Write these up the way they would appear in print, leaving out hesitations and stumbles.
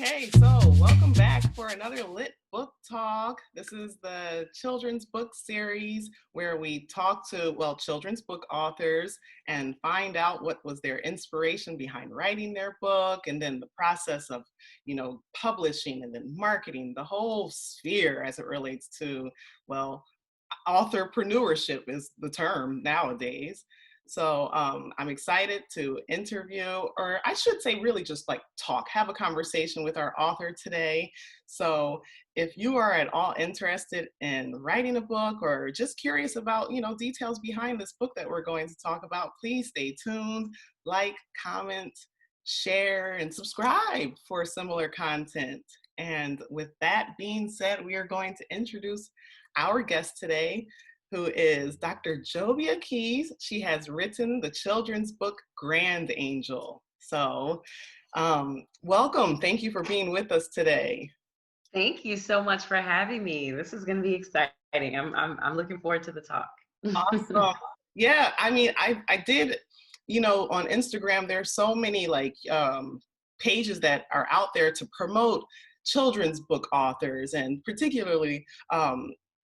Okay, so welcome back for another Lit Book Talk. This is the children's book series where we talk to, children's book authors and find out what was their inspiration behind writing their book, and then the process of, publishing and then marketing, the whole sphere as it relates to, authorpreneurship is the term nowadays. So I'm excited to interview, or I should say really just like talk, have a conversation with our author today. So if you are at all interested in writing a book or just curious about, details behind this book that we're going to talk about, please stay tuned, like, comment, share, and subscribe for similar content. And with that being said, we are going to introduce our guest today, who is Dr. Jobia Keys. She has written the children's book Grand Angel. So welcome. Thank you for being with us today. Thank you so much for having me. This is going to be exciting. I'm looking forward to the talk. Awesome. Yeah, I mean, I did, on Instagram, there's so many pages that are out there to promote children's book authors, and particularly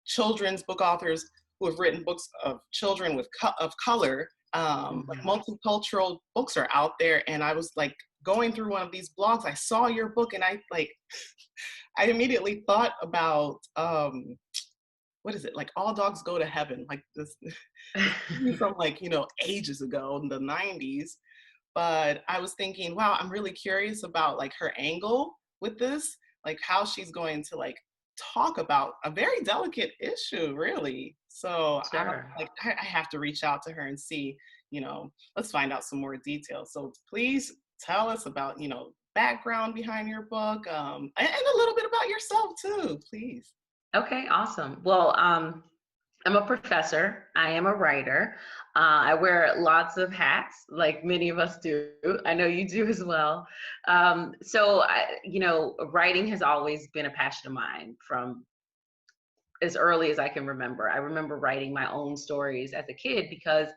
children's book authors who have written books of children of color. Like multicultural books are out there, and I was like going through one of these blogs. I saw your book, and I immediately thought about what is it, like All Dogs Go to Heaven, like this from ages ago in the 90s. But I was thinking, wow, I'm really curious about like her angle with this, like how she's going to talk about a very delicate issue, really. So Sure. I have to reach out to her and see, let's find out some more details. So please tell us about, background behind your book, and a little bit about yourself too, please. Okay, awesome. Well, I'm a professor. I am a writer. I wear lots of hats, like many of us do. I know you do as well. Writing has always been a passion of mine from as early as I can remember. I remember writing my own stories as a kid because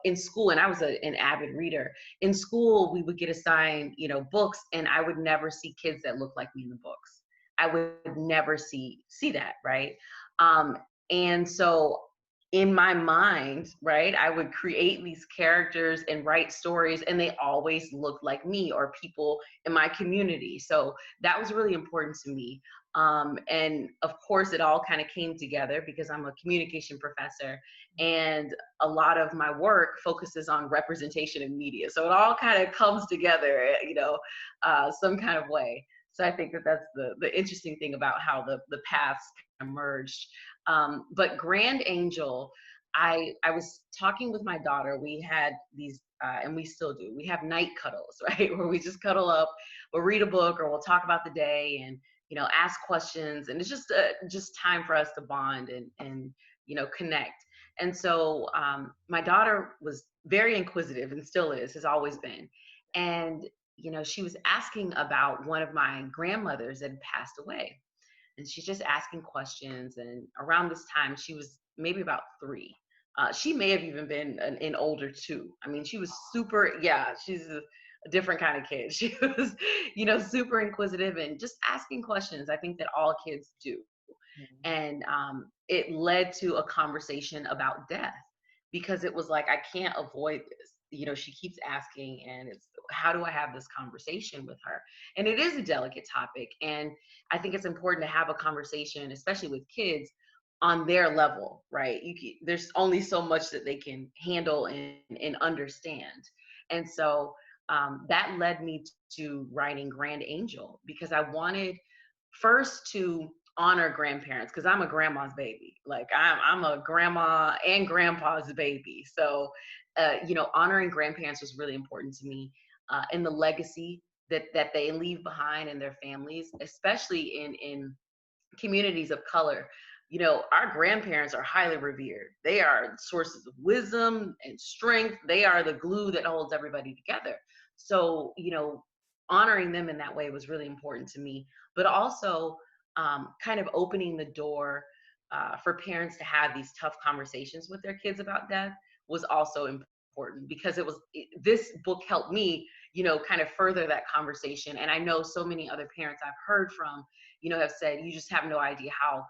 in school, and I was an avid reader. In school, we would get assigned, books, and I would never see kids that looked like me in the books. I would never see that, right? And so in my mind, right, I would create these characters and write stories, and they always looked like me or people in my community. So that was really important to me. And of course, it all kind of came together because I'm a communication professor, and a lot of my work focuses on representation in media. So it all kind of comes together, some kind of way. So I think that that's the interesting thing about how the paths kind of merged. But Grand Angel, I was talking with my daughter. We had these, and we still do. We have night cuddles, right, where we just cuddle up. We'll read a book, or we'll talk about the day, and ask questions. And it's just time for us to bond and connect. And so my daughter was very inquisitive, and still is, has always been. And she was asking about one of my grandmothers that had passed away. And she's just asking questions. And around this time, she was maybe about 3. She may have even been an older 2. I mean, she was super, she's a different kind of kid. She was, super inquisitive and just asking questions. I think that all kids do. And it led to a conversation about death, because it was like, I can't avoid this. She keeps asking, and it's, how do I have this conversation with her? And it is a delicate topic. And I think it's important to have a conversation, especially with kids, on their level, right? There's only so much that they can handle and understand. And so that led me to writing Grand Angel, because I wanted first to honor grandparents, because I'm a grandma's baby. Like I'm a grandma and grandpa's baby. So honoring grandparents was really important to me, and the legacy that they leave behind in their families, especially in communities of color. Our grandparents are highly revered. They are sources of wisdom and strength. They are the glue that holds everybody together. So, honoring them in that way was really important to me, but also kind of opening the door for parents to have these tough conversations with their kids about death was also important, because this book helped me, kind of further that conversation. And I know so many other parents I've heard from, have said, you just have no idea how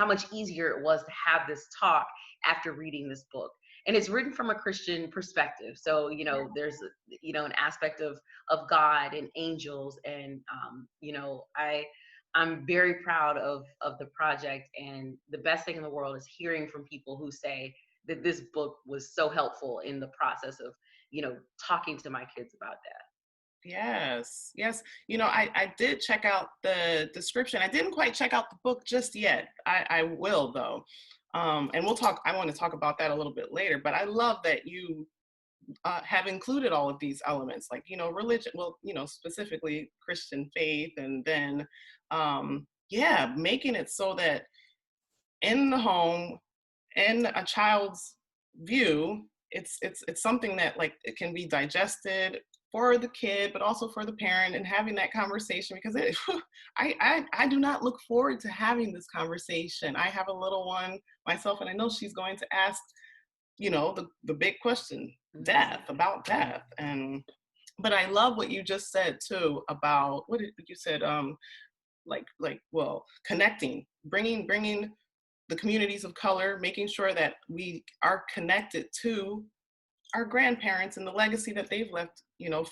much easier it was to have this talk after reading this book. And it's written from a Christian perspective. So, there's, an aspect of God and angels. And, I'm very proud of the project. And the best thing in the world is hearing from people who say that this book was so helpful in the process of, talking to my kids about that. Yes, yes. I did check out the description. I didn't quite check out the book just yet. I will though. And I want to talk about that a little bit later, but I love that you have included all of these elements, like, religion, well, specifically Christian faith, and then, making it so that in the home, in a child's view, it's something that, like, it can be digested for the kid, but also for the parent, and having that conversation, because I do not look forward to having this conversation. I have a little one myself, and I know she's going to ask, the big question, about death. But I love what you just said too about, what did you said, connecting, bringing the communities of color, making sure that we are connected to our grandparents and the legacy that they've left,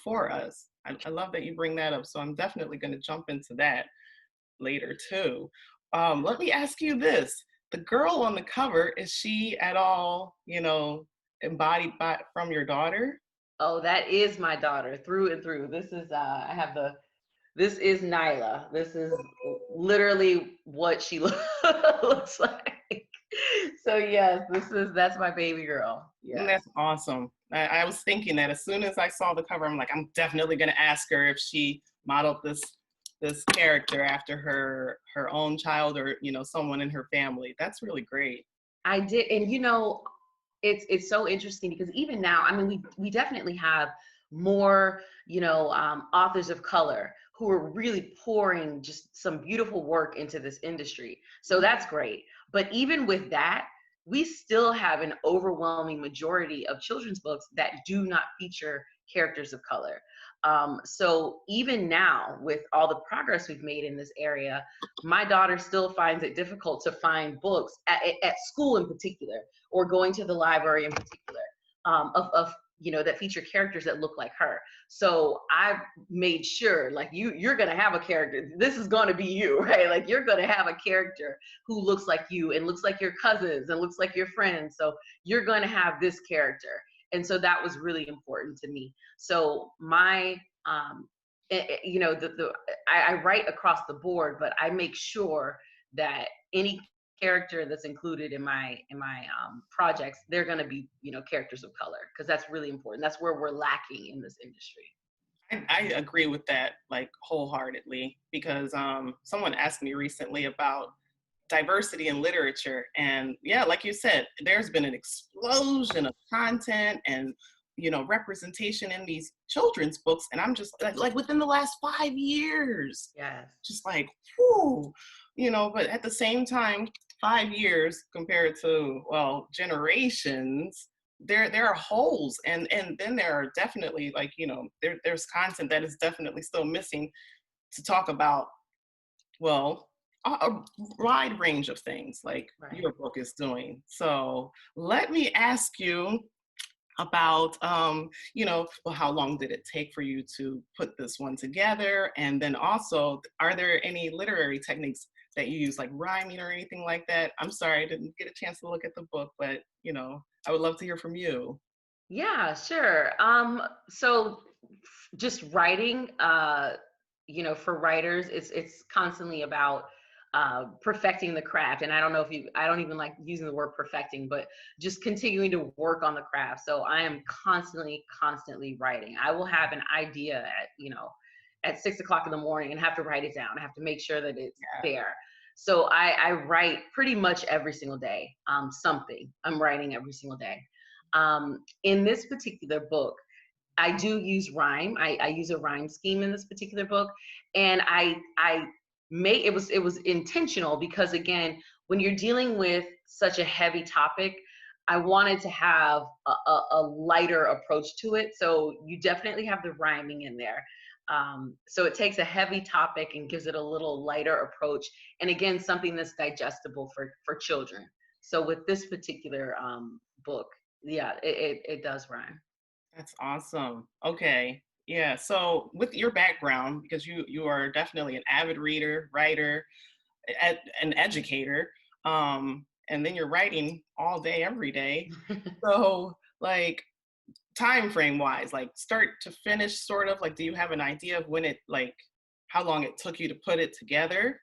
for us. I love that you bring that up. So I'm definitely going to jump into that later too. Let me ask you this. The girl on the cover, is she at all, embodied from your daughter? Oh, that is my daughter through and through. This is, this is Nyla. This is literally what she looks like. So yes, that's my baby girl. Yeah. That's awesome. I was thinking that as soon as I saw the cover, I'm like, I'm definitely going to ask her if she modeled this character after her own child, or someone in her family. That's really great. I did, and it's so interesting because even now, I mean, we definitely have more authors of color who are really pouring just some beautiful work into this industry. So that's great. But even with that, we still have an overwhelming majority of children's books that do not feature characters of color. So even now, with all the progress we've made in this area, my daughter still finds it difficult to find books at school in particular, or going to the library in particular, of that feature characters that look like her. So I've made sure, like, you're gonna have a character. This is gonna be you, right? Like, you're gonna have a character who looks like you and looks like your cousins and looks like your friends. So you're gonna have this character. And so that was really important to me. So my, I write across the board, but I make sure that any character that's included in my projects, they're going to be characters of color, because that's really important. That's where we're lacking in this industry. I agree with that, like, wholeheartedly, because someone asked me recently about diversity in literature, and yeah, like you said, there's been an explosion of content and representation in these children's books, and I'm just like within the last 5 years. Yes. Just like, whoo, but at the same time, 5 years compared to, well, generations, there are holes, and then there are definitely, like, there's content that is definitely still missing to talk about, well, a wide range of things, like Right. your book is doing. So let me ask you about, well, how long did it take for you to put this one together? And then also, are there any literary techniques that you use, like rhyming or anything like that? I'm sorry, I didn't get a chance to look at the book, but, I would love to hear from you. Yeah, sure. So just writing, for writers, it's constantly about perfecting the craft. And I don't even like using the word perfecting, but just continuing to work on the craft. So I am constantly writing. I will have an idea at 6 o'clock in the morning and have to write it down. I have to make sure that it's there. So I write pretty much every single day. Something I'm writing every single day. In this particular book, I do use rhyme. I use a rhyme scheme in this particular book, and I it was intentional, because again, when you're dealing with such a heavy topic, I wanted to have a lighter approach to it. So you definitely have the rhyming in there. So it takes a heavy topic and gives it a little lighter approach. And again, something that's digestible for children. So with this particular book, yeah, it does rhyme. That's awesome. Okay. Yeah. So with your background, because you are definitely an avid reader, writer, an educator, and then you're writing all day, every day. So like time frame wise, like start to finish, sort of like, do you have an idea of when it like how long it took you to put it together?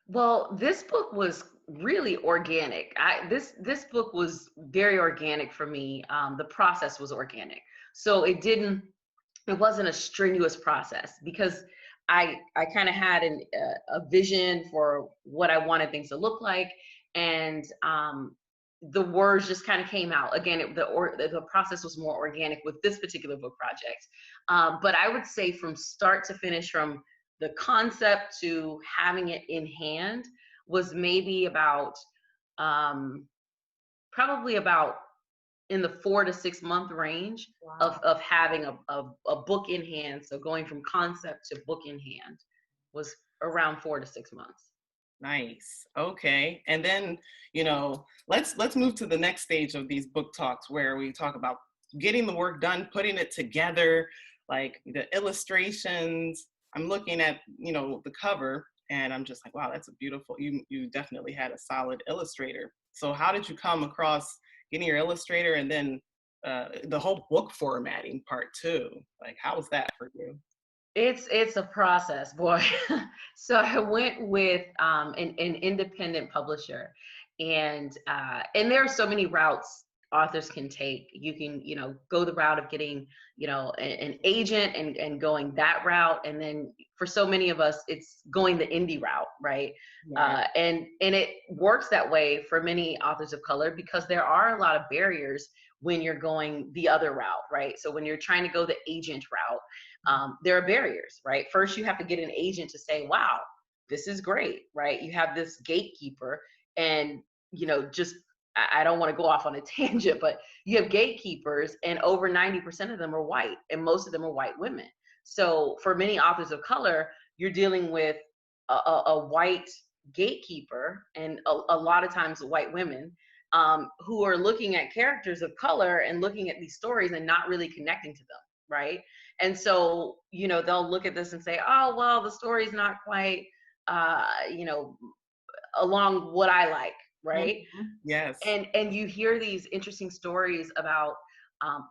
Well, this book was really organic. This book was very organic for me. The process was organic, so it wasn't a strenuous process because I kind of had a vision for what I wanted things to look like, and the words just kind of came out. Again, the process was more organic with this particular book project. But I would say from start to finish, from the concept to having it in hand, was maybe about um, probably about in the 4 to 6 month range Wow. of having a book in hand. So going from concept to book in hand was around 4 to 6 months. Nice. Okay. And then, let's move to the next stage of these book talks where we talk about getting the work done, putting it together, like the illustrations. I'm looking at, the cover and I'm just like, wow, that's a beautiful, you definitely had a solid illustrator. So how did you come across getting your illustrator and then the whole book formatting part too? Like, how was that for you? It's a process, boy. So I went with an independent publisher, and there are so many routes authors can take. You can go the route of getting an agent and going that route, and then for so many of us, it's going the indie route, right? Yeah. And it works that way for many authors of color because there are a lot of barriers when you're going the other route, right? So when you're trying to go the agent route, there are barriers, right? First, you have to get an agent to say, wow, this is great, right? You have this gatekeeper, and, just, I don't want to go off on a tangent, but you have gatekeepers, and over 90% of them are white, and most of them are white women. So for many authors of color, you're dealing with a white gatekeeper, and a lot of times white women who are looking at characters of color and looking at these stories and not really connecting to them, right? And so, they'll look at this and say, oh, well, the story's not quite, uh, you know, along what I like, right? Mhm. Yes. And you hear these interesting stories about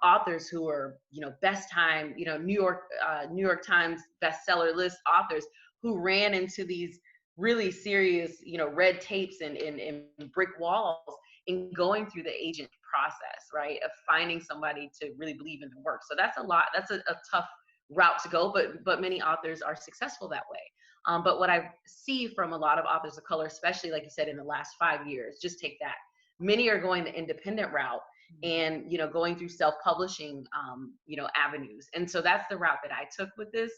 authors who are, best time, New York Times bestseller list authors who ran into these really serious, red tapes and brick walls in going through the agent process, right? Of finding somebody to really believe in the work. So that's a lot. That's a tough route to go, but many authors are successful that way. But what I see from a lot of authors of color, especially like you said, in the last 5 years, just take that. Many are going the independent route and going through self-publishing avenues. And so that's the route that I took with this.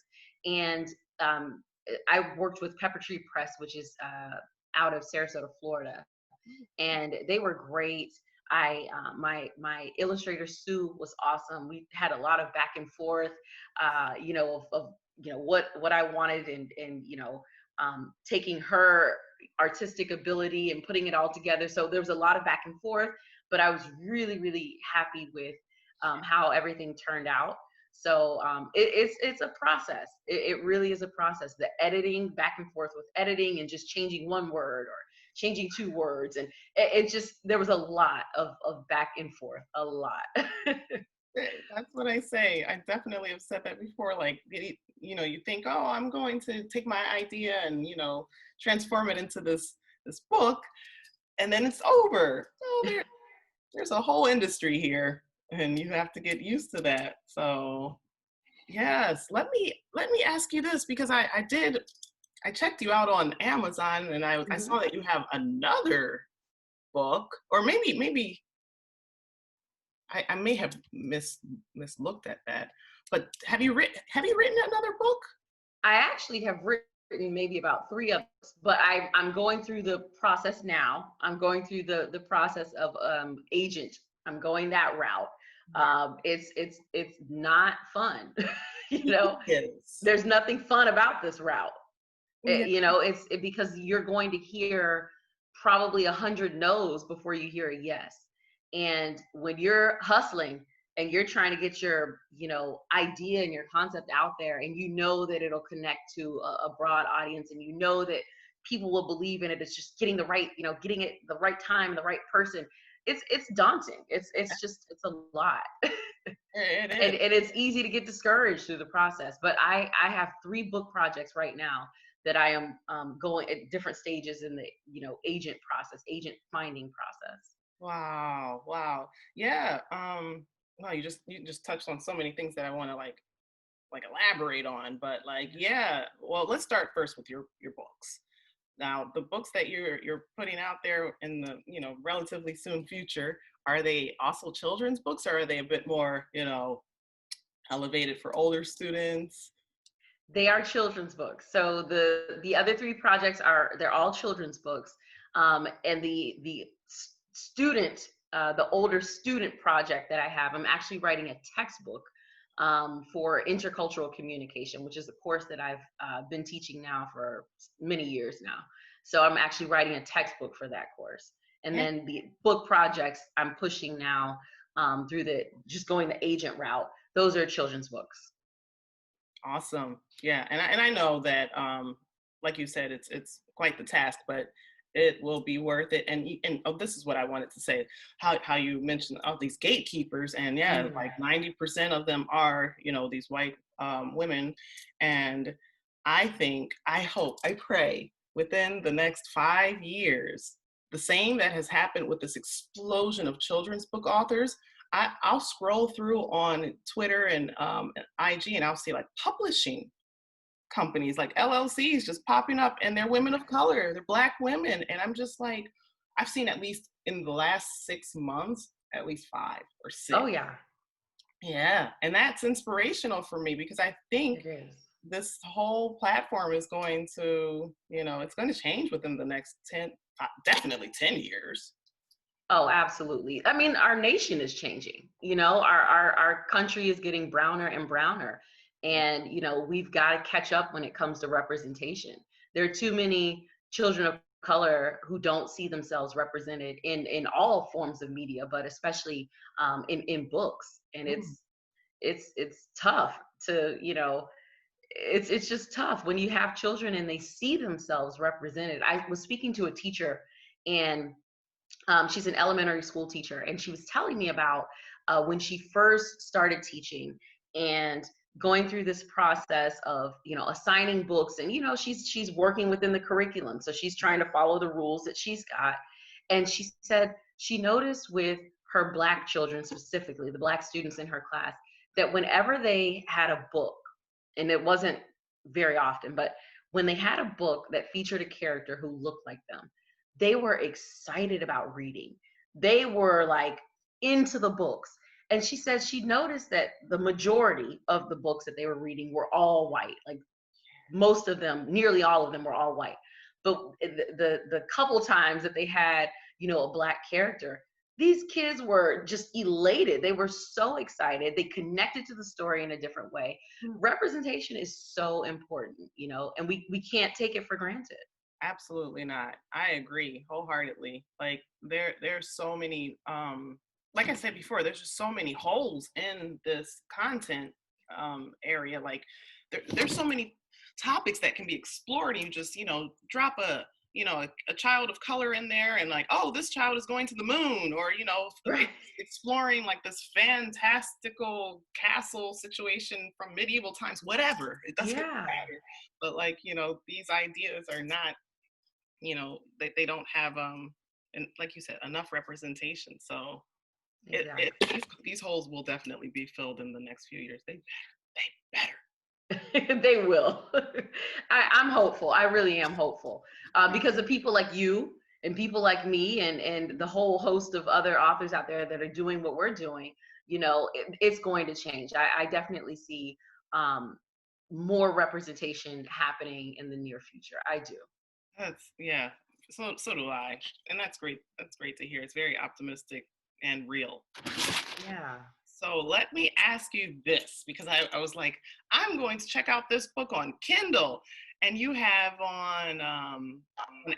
And I worked with Pepper Tree Press, which is out of Sarasota, Florida, and they were great. My illustrator Sue was awesome. We had a lot of back and forth, of what I wanted, and taking her artistic ability and putting it all together. So there was a lot of back and forth, but I was really really happy with how everything turned out. So it's a process. It really is a process. The editing, back and forth with editing, and just changing one word or changing two words, and it just, there was a lot of back and forth, a lot. That's what I say. I definitely have said that before. Like, you think, oh, I'm going to take my idea and, transform it into this book, and then it's over. So there's a whole industry here, and you have to get used to that. So yes, let me ask you this because I checked you out on Amazon and I Mhm. saw that you have another book, or maybe I may have mislooked at that. But have you written another book? I actually have written maybe about 3 of those, but I'm going through the process now. I'm going through the process of agent. I'm going that route. It's not fun. you know, Yes. there's nothing fun about this route. Yeah. It's because you're going to hear probably 100 no's before you hear a yes. And when you're hustling and you're trying to get your, idea and your concept out there, and you know that it'll connect to a broad audience, and you know that people will believe in it, it's just getting the right, getting it the right time, the right person. It's daunting. It's a lot. It and is. it's easy to get discouraged through the process. But I have 3 book projects right now that I am going at different stages in the agent process, agent finding process. Wow. Wow. Yeah. Wow, you just touched on so many things that I want to like elaborate on, but like, yeah. Well, let's start first with your books. Now, the books that you're putting out there in the, relatively soon future, are they also children's books, or are they a bit more, elevated for older students? They are children's books. So the other 3 projects they're all children's books. And the student, the older student project that I have, I'm actually writing a textbook for intercultural communication, which is a course that I've been teaching now for many years now. So I'm actually writing a textbook for that course. And Yeah. then the book projects I'm pushing now through just going the agent route. Those are children's books. Awesome. Yeah. And I know that, like you said, it's quite the task, but it will be worth it. And oh, this is what I wanted to say, how you mentioned all these gatekeepers, and yeah, Mm. like 90% of them are, these white women. And I hope, I pray within the next 5 years, the same that has happened with this explosion of children's book authors, I'll scroll through on Twitter and IG, and I'll see like publishing companies, like LLCs, just popping up, and they're women of color, they're Black women, and I'm just like, I've seen at least in the last 6 months, at least 5 or 6. Oh yeah, Yeah, and that's inspirational for me, because I think it is. this whole platform is going to, it's going to change within the next 10, definitely 10 years. Oh, absolutely. I mean, our nation is changing. Our country is getting browner and browner. And, we've got to catch up when it comes to representation. There are too many children of color who don't see themselves represented in all forms of media, but especially in books. And Mm. it's tough to, it's just tough when you have children and they see themselves represented. I was speaking to a teacher, and she's an elementary school teacher, and she was telling me about when she first started teaching and going through this process of assigning books, and she's working within the curriculum, so she's trying to follow the rules that she's got. And she said she noticed with her Black children, specifically the Black students in her class, that whenever they had a book, and it wasn't very often, but when they had a book that featured a character who looked like them, they were excited about reading. They were like into the books. And she said she noticed that the majority of the books that they were reading were all white. Like most of them, nearly all of them were all white. But the couple times that they had, a Black character, these kids were just elated. They were so excited. They connected to the story in a different way. Representation is so important, and we can't take it for granted. Absolutely not. I agree wholeheartedly. Like there's so many, like I said before, there's just so many holes in this content area. Like there's so many topics that can be explored, and you just, drop a child of color in there, and like, oh, this child is going to the moon, or, Right. exploring like this fantastical castle situation from medieval times, whatever. It doesn't Yeah, matter. But like, these ideas are not, they don't have and like you said, enough representation. So exactly. these holes will definitely be filled in the next few years. They better. They will. I'm hopeful. I really am hopeful because of people like you and people like me and the whole host of other authors out there that are doing what we're doing. It's going to change. I definitely see more representation happening in the near future. I do. Yeah. So do I, and that's great. That's great to hear. It's very optimistic and real. Yeah. So let me ask you this, because I was like, I'm going to check out this book on Kindle, and you have on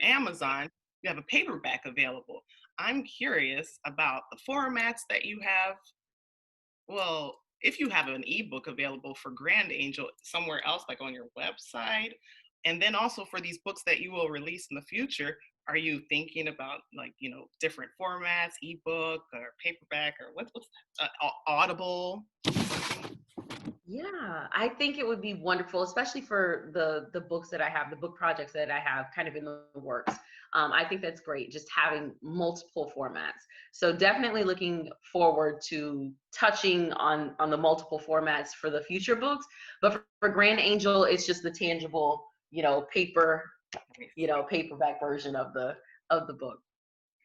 Amazon, you have a paperback available. I'm curious about the formats that you have. Well, if you have an ebook available for Grand Angel somewhere else, like on your website, and then also for these books that you will release in the future, are you thinking about, like, different formats, ebook or paperback, or what's that? Audible? Yeah, I think it would be wonderful, especially for the books that I have, the book projects that I have kind of in the works. I think that's great, just having multiple formats. So definitely looking forward to touching on the multiple formats for the future books. But for Grand Angel, it's just the tangible, paperback version of the book.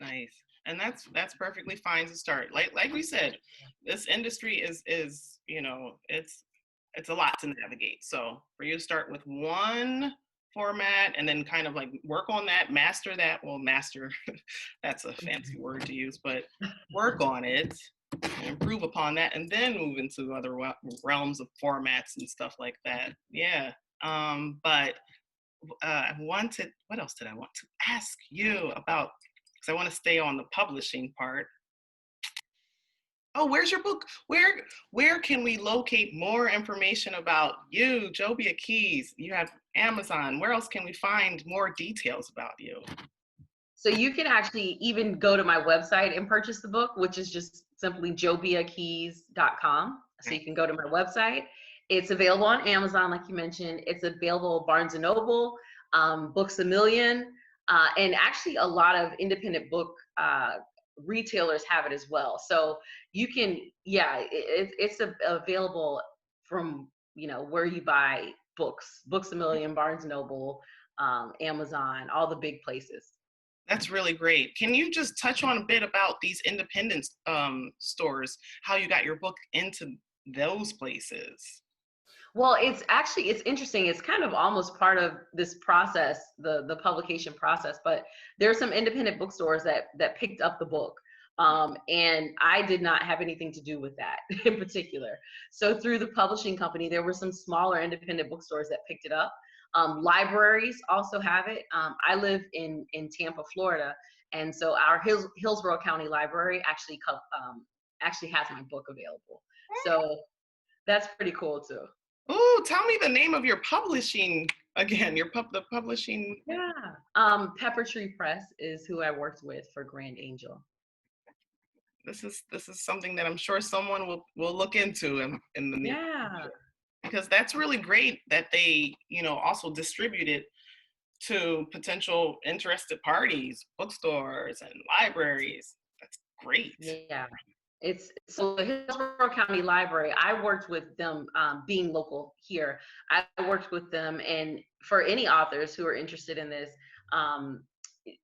Nice. And that's perfectly fine to start. Like we said, this industry is it's a lot to navigate. So for you to start with one format and then kind of like work on that, master that. Well, master, that's a fancy word to use, but work on it, improve upon that, and then move into other realms of formats and stuff like that. Yeah. But what else did I want to ask you about? Because I want to stay on the publishing part. Oh, where's your book? Where can we locate more information about you, Jobia Keys? You have Amazon. Where else can we find more details about you? So you can actually even go to my website and purchase the book, which is just simply jobiakeys.com. So you can go to my website. It's available on Amazon, like you mentioned. It's available at Barnes and Noble, Books a Million, and actually a lot of independent book retailers have it as well. So you can, it's available from where you buy books, Books a Million, Barnes and Noble, Amazon, all the big places. That's really great. Can you just touch on a bit about these independent stores, how you got your book into those places? Well, it's interesting. It's kind of almost part of this process, the publication process. But there are some independent bookstores that picked up the book, and I did not have anything to do with that in particular. So through the publishing company, there were some smaller independent bookstores that picked it up. Libraries also have it. I live in Tampa, Florida, and so our Hillsborough County Library actually has my book available. So that's pretty cool too. Oh, tell me the name of your publishing again. The publishing. Yeah. Pepper Tree Press is who I worked with for Grand Angel. This is something that I'm sure someone will look into in the near future. Because that's really great that they also distribute it to potential interested parties, bookstores and libraries. That's great. Yeah. It's so the Hillsborough County Library, I worked with them, being local here. I worked with them, and for any authors who are interested in this,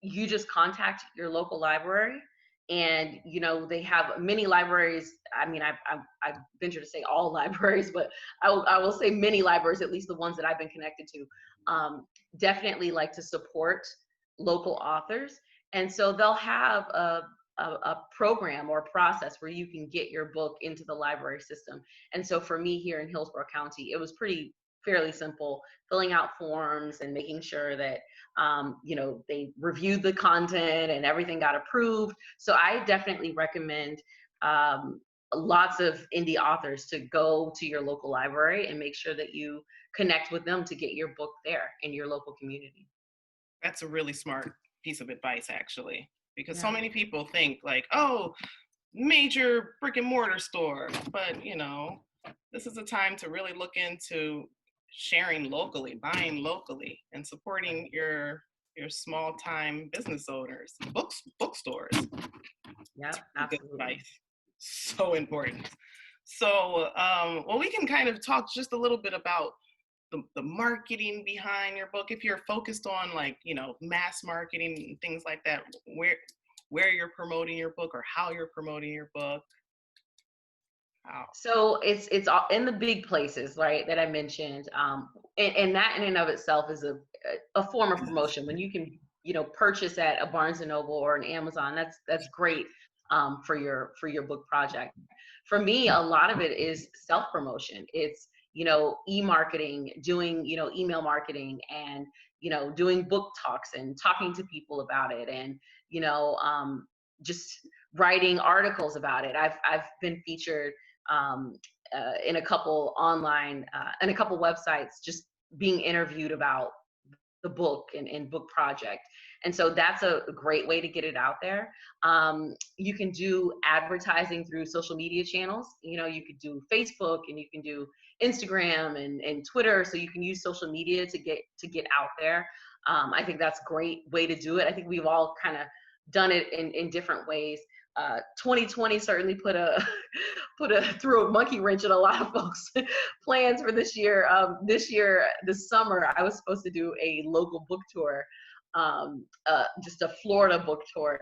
you just contact your local library, and they have many libraries. I mean, I venture to say all libraries, but I will say many libraries, at least the ones that I've been connected to, definitely like to support local authors, and so they'll have a program or a process where you can get your book into the library system. And so for me here in Hillsborough County, it was fairly simple, filling out forms and making sure that they reviewed the content and everything got approved. So I definitely recommend lots of indie authors to go to your local library and make sure that you connect with them to get your book there in your local community. That's a really smart piece of advice, actually, because so many people think like, oh, major brick and mortar store, but this is a time to really look into sharing locally, buying locally, and supporting your small time business owners, bookstores. Yeah, Good absolutely. advice. So important. So, well, we can kind of talk just a little bit about the marketing behind your book. If you're focused on mass marketing and things like that, where you're promoting your book or how you're promoting your book. Wow. So it's all in the big places, right, that I mentioned. And that in and of itself is a form of promotion. When you can, purchase at a Barnes and Noble or an Amazon, that's great for your book project. For me, a lot of it is self promotion. It's e-marketing, doing email marketing, and doing book talks and talking to people about it, and just writing articles about it. I've been featured um, in a couple in a couple websites, just being interviewed about the book and book project. And so that's a great way to get it out there. You can do advertising through social media channels. You could do Facebook, and you can do Instagram and Twitter. So you can use social media to get out there. I think that's a great way to do it. I think we've all kind of done it in different ways. 2020 certainly put a threw a monkey wrench in a lot of folks' plans for this year. This summer, I was supposed to do a local book tour, just a Florida book tour,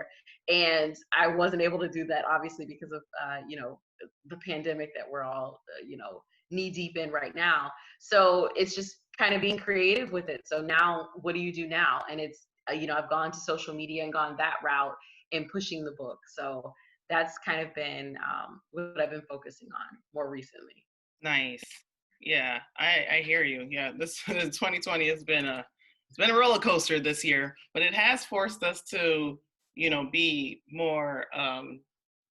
and I wasn't able to do that, obviously, because of the pandemic that we're all knee deep in right now. So it's just kind of being creative with it. So now, what do you do now? And it's I've gone to social media and gone that route in pushing the book. So that's kind of been what I've been focusing on more recently. Nice. Yeah, I hear you. Yeah, this 2020 has been it's been a roller coaster this year, but it has forced us to, be more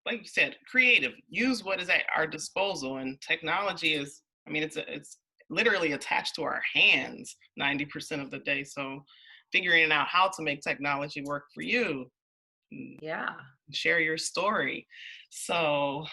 like you said, creative. Use what is at our disposal, and technology is. I mean, it's literally attached to our hands 90% of the day. So, figuring out how to make technology work for you, Yeah. share your story. So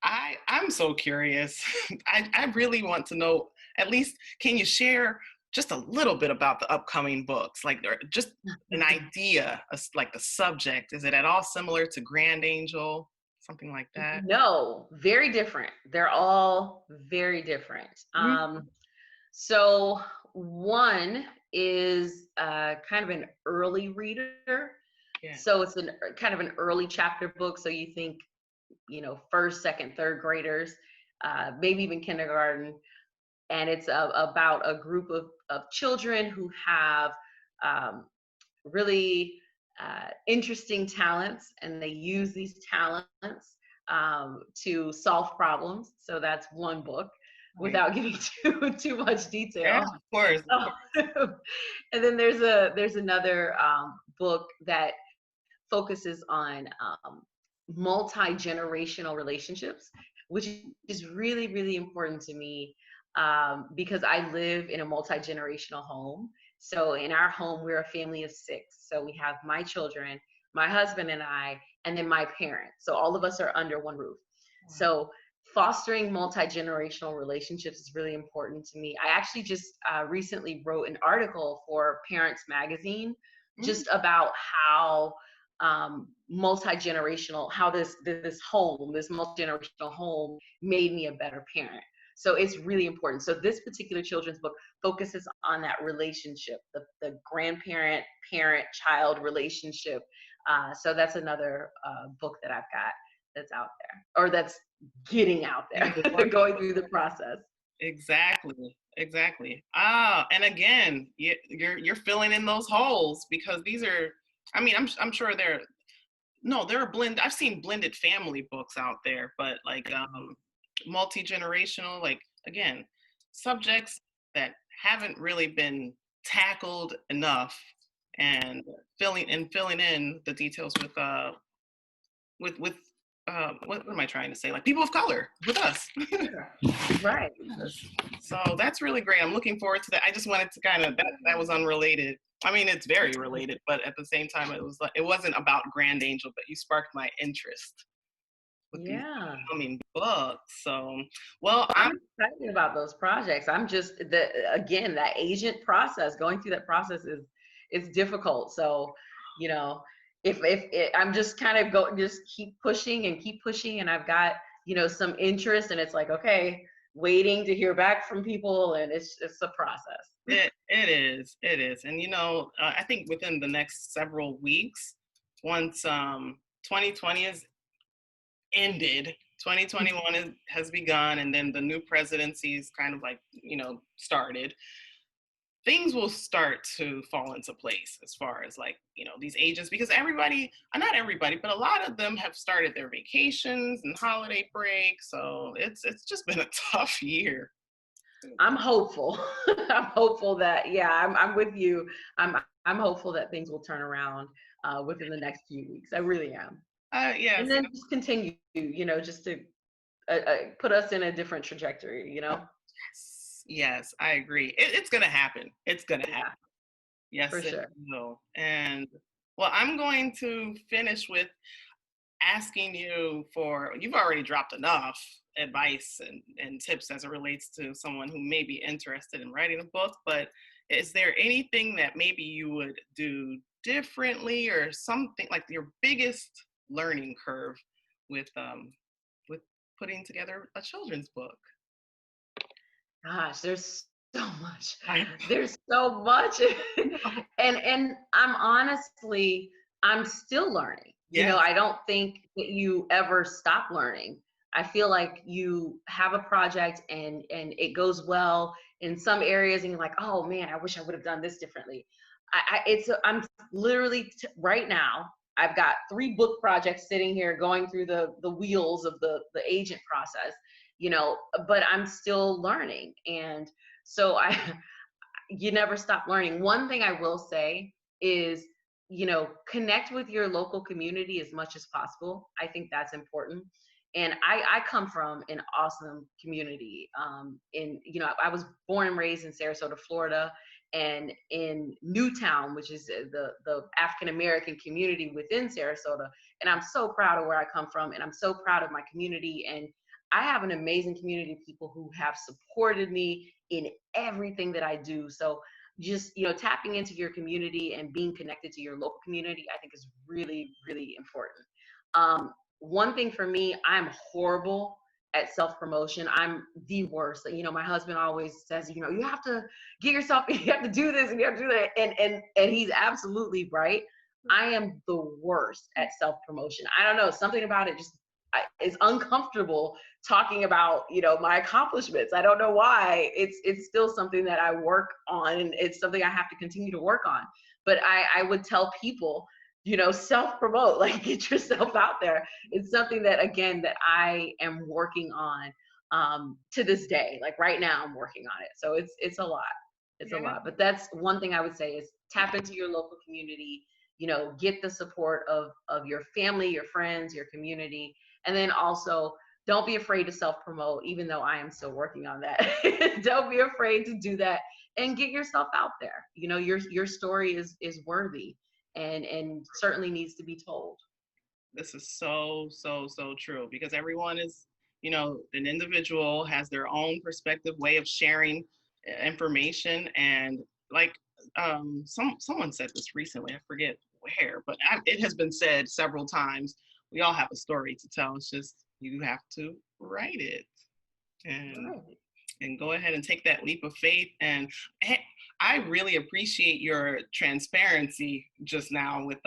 I'm so curious. I really want to know, at least, can you share just a little bit about the upcoming books? Like, or just an idea, like the subject. Is it at all similar to Grand Angel? Something like that? No, very different. They're all very different. Mhm. So one is kind of an early reader. Yeah. So it's kind of an early chapter book. So you think, first, second, third graders, maybe even kindergarten. And it's about a group of children who have um, really interesting talents, and they use these talents to solve problems. So that's one book, Right. without giving too much Yeah, detail. of course. And then there's another book that focuses on multi-generational relationships, which is really, really important to me, because I live in a multi-generational home. So in our home, we're a family of 6. So we have my children, my husband and I, and then my parents. So all of us are under one roof. Wow. So fostering multi-generational relationships is really important to me. I actually just recently wrote an article for Parents Magazine, Mm. just about how multi-generational, how this multi-generational home made me a better parent. So it's really important. So this particular children's book focuses on that relationship, the grandparent, parent, child relationship. So that's another book that I've got that's out there, or that's getting out In there, the work. going through the process. Exactly. Exactly. Ah, and again, you're filling in those holes, because these are. I mean, I'm sure they're. No, there are blend. I've seen blended family books out there, but like multi-generational, like, again, subjects that haven't really been tackled enough, and filling in the details with what am I trying to say? Like, people of color with us. Sure. Right. Yes. So that's really great. I'm looking forward to that. I just wanted to kind of, that was unrelated. I mean, it's very related, but at the same time, it was like, it wasn't about Grand Angel, but you sparked my interest with these Yeah. upcoming books. So, well, I'm excited about those projects. I'm just again, that agent process, going through that process is difficult. So, you know, if it, I'm just kind of just keep pushing and keep pushing, and I've got some interest, and it's like, okay, waiting to hear back from people, and it's a process. it is, and I think within the next several weeks, once 2020 is ended, has begun, and then the new presidency's kind of like, started. Things will start to fall into place as far as like, these agents, because everybody, not everybody, but a lot of them have started their vacations and holiday breaks. So it's just been a tough year. I'm hopeful. I'm hopeful that, yeah, I'm with you. I'm hopeful that things will turn around within the next few weeks. I really am. And Yes, then just continue, just to put us in a different trajectory, yes, I agree. It's gonna happen. It's gonna happen. Yeah, Yes, for it sure. will. And well, I'm going to finish with asking you for, you've already dropped enough advice and tips as it relates to someone who may be interested in writing a book, but is there anything that maybe you would do differently, or something like your biggest learning curve with putting together a children's book? Gosh, there's so much. I There's so much. know. And I'm still learning. Yes. I don't think that you ever stop learning. I feel like you have a project and it goes well in some areas and you're like, "Oh man, I wish I would have done this differently." I'm literally right now I've got 3 book projects sitting here going through the wheels of the agent process, but I'm still learning. And so you never stop learning. One thing I will say is, connect with your local community as much as possible. I think that's important. And I come from an awesome community. I was born and raised in Sarasota, Florida, and in Newtown, which is the African American community within Sarasota. And I'm so proud of where I come from, and I'm so proud of my community. And I have an amazing community of people who have supported me in everything that I do. So just, tapping into your community and being connected to your local community, I think is really, really important. One thing for me, I'm horrible at self-promotion. I'm the worst. My husband always says, you have to get yourself, you have to do this and you have to do that. And he's absolutely right. I am the worst at self-promotion. I don't know, something about it just is uncomfortable talking about my accomplishments. I don't know why. It's still something that I work on, and it's something I have to continue to work on. But I would tell people, self promote, like get yourself out there. It's something that, again, that I am working on to this day. Like right now I'm working on it. So it's a lot. It's a Yeah. lot. But that's one thing I would say is tap into your local community, get the support of your family, your friends, your community. And then also, don't be afraid to self promote, even though I am still working on that. Don't be afraid to do that and get yourself out there. Your story is worthy and certainly needs to be told. This is so, so, so true, because everyone is, an individual has their own perspective, way of sharing information. And like, someone said this recently, I forget where, but it has been said several times. We all have a story to tell. It's just, you have to write it and Right. go ahead and take that leap of faith. And I really appreciate your transparency just now with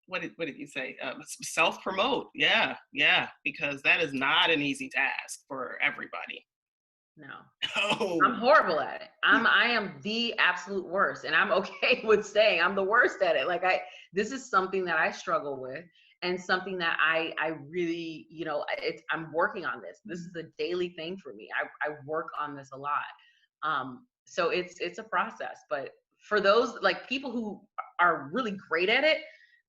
what did you say? Self promote. Yeah, yeah, because that is not an easy task for everybody. No. I'm Oh, horrible at it. I am the absolute worst, and I'm okay with saying I'm the worst at it. Like this is something that I struggle with, and something that I really, I'm working on this. This is a daily thing for me. I work on this a lot. So it's a process. But for those like people who are really great at it,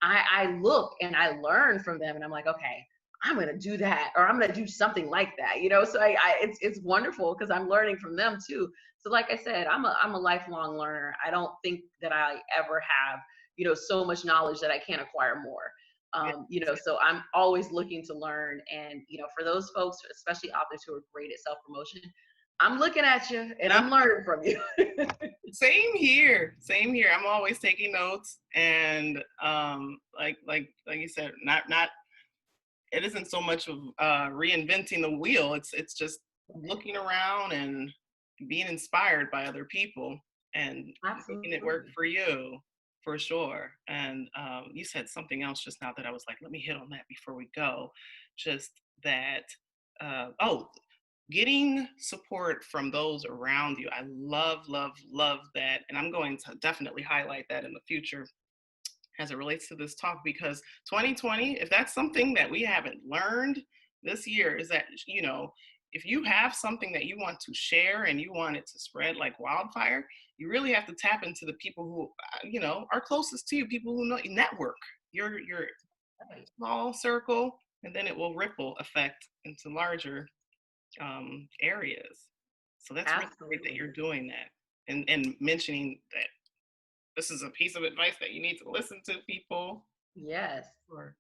I look and I learn from them, and I'm like, okay, I'm gonna do that, or I'm gonna do something like that, So it's wonderful because I'm learning from them too. So like I said, I'm a lifelong learner. I don't think that I ever have, so much knowledge that I can't acquire more. yeah. So I'm always looking to learn. And for those folks, especially authors who are great at self promotion, I'm looking at you and I'm learning from you. Same here. Same here. I'm always taking notes, and like you said, not it isn't so much of reinventing the wheel. It's just looking around and being inspired by other people and making it work Absolutely. for you, for sure. And you said something else just now that I was like, let me hit on that before we go. Just that, oh, getting support from those around you. I love, love, love that. And I'm going to definitely highlight that in the future as it relates to this talk, because 2020, if that's something that we haven't learned this year, is that, if you have something that you want to share and you want it to spread like wildfire, you really have to tap into the people who, are closest to you, people who know you, network your Right. small circle, and then it will ripple effect into larger areas. So that's really great that you're Absolutely. doing that, and mentioning that this is a piece of advice that you need to listen to people. Yes. Or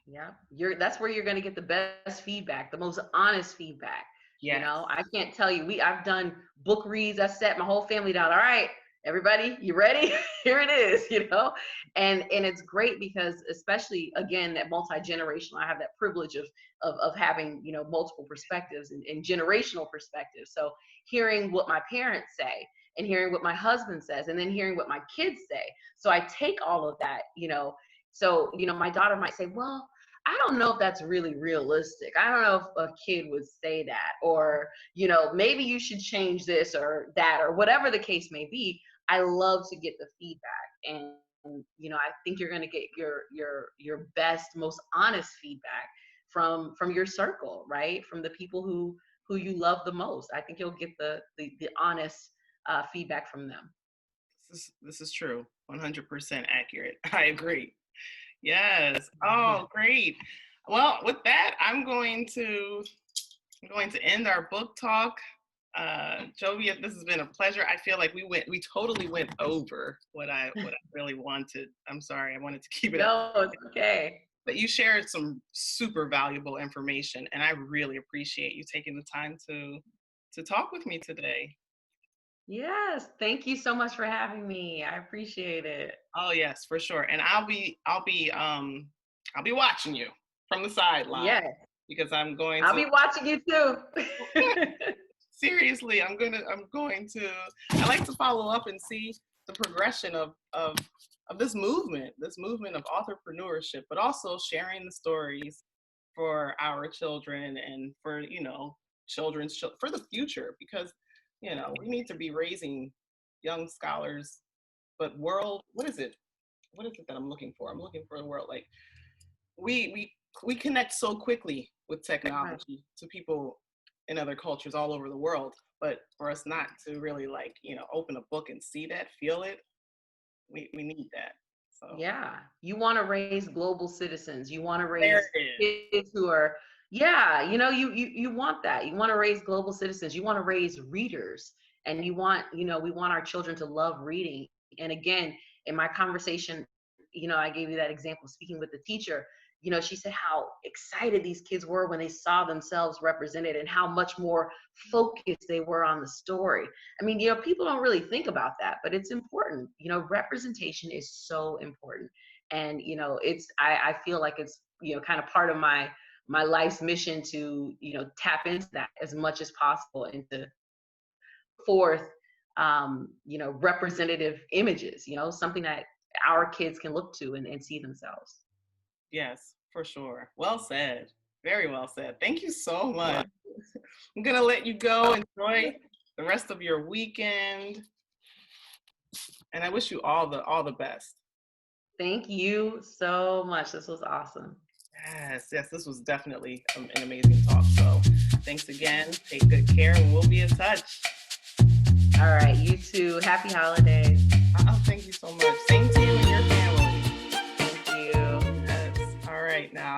Yeah. That's where you're going to get the best feedback, the most honest feedback. yes, I can't tell you, I've done book reads. I set my whole family down. All right, everybody, you ready? Here it is, and it's great because, especially again, that multi-generational, I have that privilege of having, multiple perspectives and generational perspectives. So hearing what my parents say and hearing what my husband says and then hearing what my kids say. So I take all of that, so, my daughter might say, well, I don't know if that's really realistic. I don't know if a kid would say that, or, maybe you should change this or that, or whatever the case may be. I love to get the feedback. And I think you're going to get your best, most honest feedback from your circle, right? From the people who you love the most. I think you'll get the honest feedback from them. this is true. 100% accurate. I agree. Yes. Mhm. Oh, great. Well, with that, I'm going to end our book talk. Jovia, this has been a pleasure. I feel like we totally went over what I really wanted. I'm sorry, I wanted to keep it at, No, it's okay. but you shared some super valuable information, and I really appreciate you taking the time to talk with me today. Yes, thank you so much for having me. I appreciate it. Oh yes, for sure. And I'll be watching you from the sideline, Yes, because I'm going I'll to be watching you too. seriously, I'm going to I like to follow up and see the progression of this movement of entrepreneurship, but also sharing the stories for our children, and for, for the future, because we need to be raising young scholars. But world, what is it that I'm looking for? I'm looking for a world like, we connect so quickly with Right. technology to people in other cultures all over the world, but for us not to really, like, open a book and see that, feel it, we need that. So Yeah, you want to raise global citizens. You want to there raise it is. kids who are, yeah, you want that. You want to raise global citizens. You want to raise readers, and we want our children to love reading. And again, in my conversation, I gave you that example speaking with the teacher. She said how excited these kids were when they saw themselves represented and how much more focused they were on the story. I mean, people don't really think about that, but it's important. Representation is so important. And, I feel like it's, kind of part of my life's mission to, tap into that as much as possible and to forth, representative images, something that our kids can look to and see themselves. Yes, for sure. Well said. Very well said. Thank you so Well, much. I'm gonna let you go. Enjoy the rest of your weekend, and I wish you all the best. thank you so much. This was awesome. Yes, yes, this was definitely an amazing talk. So thanks again. Take good care, and we'll be in touch. All right. You too. Happy holidays. Oh, thank you so much. Same to you and your family. Thank you. Yes. All right, now.